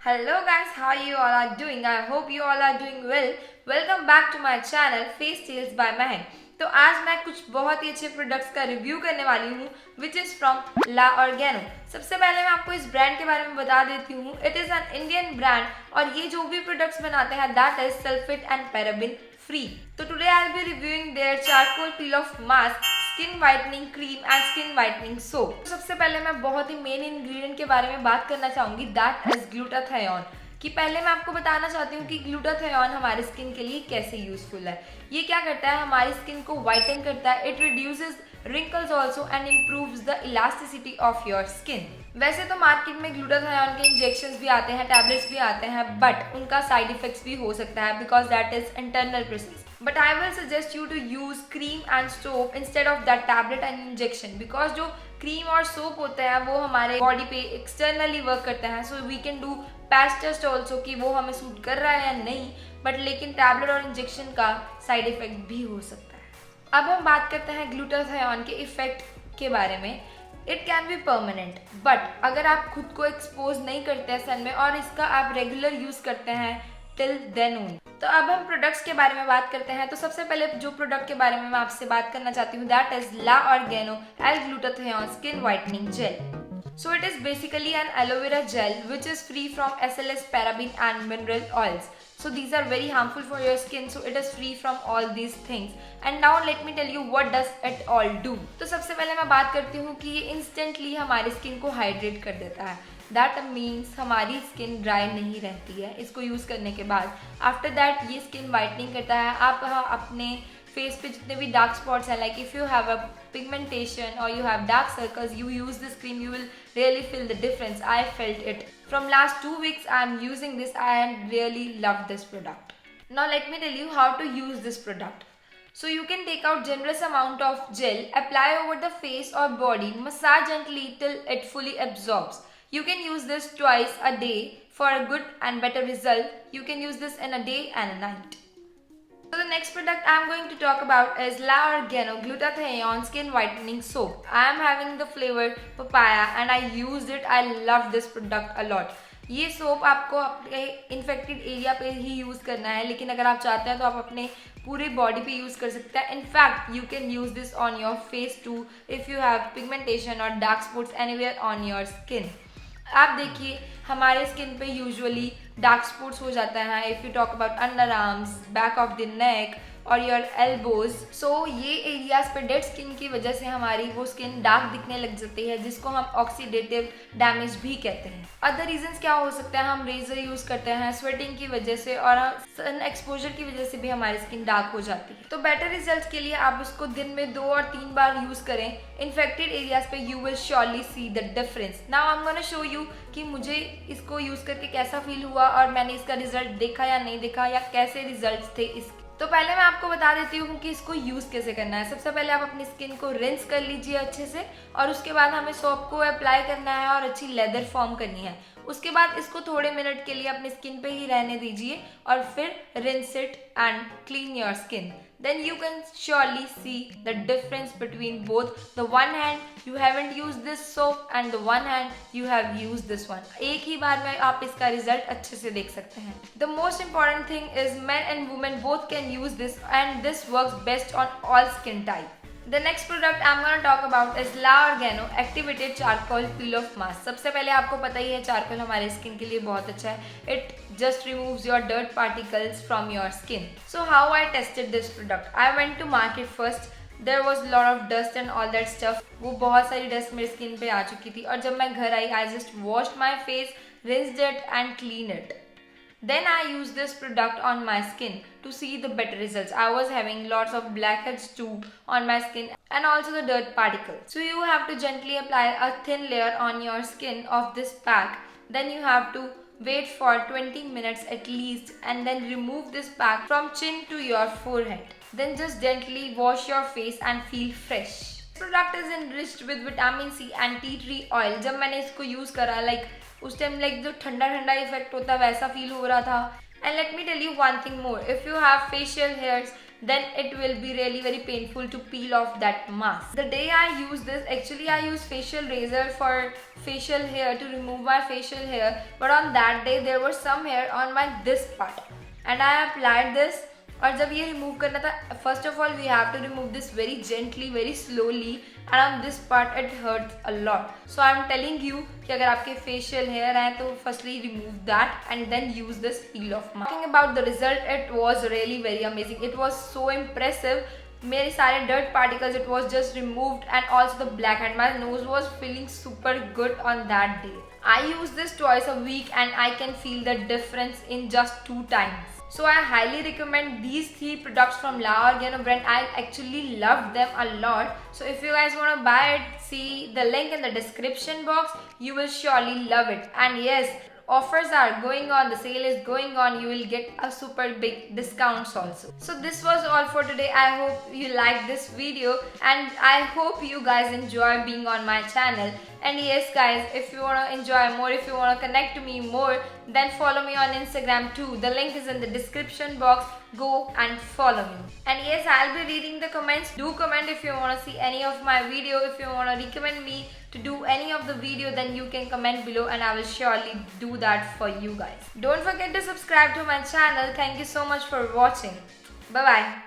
Hello guys, how you all are doing? I hope you all are doing well. Welcome back to my channel Face Tales by महक। तो आज मैं कुछ बहुत ही अच्छे products का review करने वाली हूँ which is from La Organo. सबसे पहले मैं आपको इस ब्रांड के बारे में बता देती हूँ। It is an Indian brand और ये जो भी प्रोडक्ट्स बनाते हैं that is sulphate and paraben free. तो today I will be reviewing their charcoal peel off mask, skin whitening cream and skin whitening soap. सबसे पहले मैं बहुत ही मेन इंग्रेडिएंट के बारे में बात करना चाहूंगी दैट इज ग्लूटाथियोन। कि पहले मैं आपको बताना चाहती हूँ कि ग्लूटाथियोन हमारे स्किन के लिए कैसे यूजफुल है। ये क्या करता है, हमारी स्किन को वाइटन करता है। It reduces wrinkles also and improves the elasticity of your skin। वैसे तो मार्केट में ग्लूटाथियोन के इंजेक्शंस भी आते हैं, टैबलेट्स भी आते हैं, बट उनका साइड इफेक्ट्स भी हो सकता है because that is internal process. But I will suggest you to use cream and soap instead of that tablet and injection because जो क्रीम और सोप होते हैं वो हमारे बॉडी पे एक्सटर्नली वर्क करते हैं। So we can do patch test also कि वो हमें सूट कर रहा है या नहीं, बट लेकिन टैबलेट और इंजेक्शन का साइड इफेक्ट भी हो सकता है। अब हम बात करते हैं ग्लूटाथियोन के इफेक्ट के बारे में। It can be permanent, but अगर आप खुद को एक्सपोज नहीं करते हैं सन में और इसका आप रेगुलर यूज करते हैं टिल देन ओनली। तो अब हम प्रोडक्ट्स के बारे में बात करते हैं। तो सबसे पहले जो प्रोडक्ट के बारे में मैं आपसे बात करना चाहती हूँ that is La Organo L glutathione skin whitening gel. So it is basically an aloe vera gel which is free from SLS, paraben and mineral oils. So these are very harmful for your skin, so it is free from all these things. And now let me tell you what does it all do. तो सबसे पहले मैं बात करती हूँ कि ये instantly हमारी स्किन को हाइड्रेट कर देता है। That means हमारी स्किन ड्राई नहीं रहती है इसको यूज़ करने के बाद। आफ्टर दैट ये स्किन वाइटनिंग करता है। आप अपने फेस पे जितने भी डार्क स्पॉट्स हैं, like if you have a pigmentation or you have dark circles, you use this cream, you will really feel the difference. I felt it. From last 2 weeks I am using this and really love this product. Now let me tell you how to use this product. So you can take out generous amount of gel, apply over the face or body, massage gently till it fully absorbs. You can use this twice a day for a good and better result. You can use this in a day and a night. So the next product I am going to talk about is La Organo Glutathione Skin Whitening Soap. I am having the flavor papaya and I used it. I love this product a lot. ये soap आपको अपने infected area पे ही use करना है, लेकिन अगर आप चाहते हैं तो आप अपने पूरे बॉडी पे यूज़ कर सकते हैं। In fact you can use this on your face too if you have pigmentation और dark spots anywhere on your skin. आप देखिए हमारे स्किन पे यूजुअली डार्क स्पॉट्स हो जाता है if you talk about under arms, back of the neck और your elbows. सो ये एरियाज पे डेड स्किन की वजह से हमारी वो स्किन डार्क दिखने लग जाती है जिसको हम ऑक्सीडेटिव डैमेज भी कहते हैं। अदर रीजंस क्या हो सकते हैं, हम रेजर यूज़ करते हैं स्वेटिंग की वजह से और सन एक्सपोजर की वजह से भी हमारी स्किन डार्क हो जाती है। तो बेटर रिजल्ट के लिए आप उसको दिन में 2 और 3 बार यूज़ करें इन्फेक्टेड एरियाज पे। You will surely see the difference. Now I am gonna show you कि मुझे इसको यूज़ करके कैसा फील हुआ और मैंने इसका रिजल्ट देखा या नहीं देखा या कैसे रिजल्ट्स थे इसके। तो पहले मैं आपको बता देती हूँ कि इसको यूज़ कैसे करना है। सबसे पहले आप अपनी स्किन को रिंस कर लीजिए अच्छे से और उसके बाद हमें सोप को अप्लाई करना है और अच्छी लेदर फॉर्म करनी है। उसके बाद इसको थोड़े मिनट के लिए अपनी स्किन पे ही रहने दीजिए और फिर rinse it and clean your skin. Then you can surely see the difference between both. The one hand you haven't used this soap and the one hand you have used this one. एक ही बार में आप इसका result अच्छे से देख सकते हैं। The most important thing is men and women both can use this and this works best on all skin type. The next product I'm gonna talk about is La Organo Activated Charcoal Peel Off Mask। सबसे पहले आपको पता ही है charcoal हमारे skin के लिए बहुत अच्छा है। It just removes your dirt particles from your skin. So how I tested this product? I went to market first. There was a lot of dust and all that stuff. वो बहुत सारी dust मेरी skin पे आ चुकी थी और जब मैं घर आई I just washed my face, rinsed it and cleaned it. Then I used this product on my skin to see the better results. I was having lots of blackheads too on my skin and also the dirt particles. So you have to gently apply a thin layer on your skin of this pack. Then you have to wait for 20 minutes at least and then remove this pack from chin to your forehead. Then just gently wash your face and feel fresh. This product is enriched with vitamin C and tea tree oil. जब मैंने इसको use करा उस time जो ठंडा ठंडा effect होता है वैसा फील हो रहा था। And let me tell you one thing more, if you have facial hairs then it will be really very painful to peel off that mask. The day I use this, actually I use facial razor for facial hair to remove my facial hair, but on that day there was some hair on my this part and I applied this. और जब ये remove करना था, first of all we have to remove this very gently, very slowly, and on this part it hurts a lot. So I am telling you कि अगर आपके facial hair हैं तो firstly remove that and then use this peel off mask. Talking about the result, it was really very amazing. It was so impressive. मेरे सारे dirt particles, it was just removed, and also the black head. My nose was feeling super good on that day. I use this twice a week and I can feel the difference in just 2 times. So I highly recommend these 3 products from La Organo brand. I actually love them a lot. So if you guys want to buy it, see the link in the description box. You will surely love it. And yes, offers are going on, the sale is going on, you will get a super big discounts also. So this was all for today. I hope you liked this video and I hope you guys enjoy being on my channel. And yes guys, if you want to enjoy more, if you want to connect to me more, then follow me on Instagram too. The link is in the description box. Go and follow me. And yes, I'll be reading the comments. Do comment if you want to see any of my video. If you want to recommend me to do any of the video, then you can comment below and I will surely do that for you guys. Don't forget to subscribe to my channel. Thank you so much for watching. Bye bye.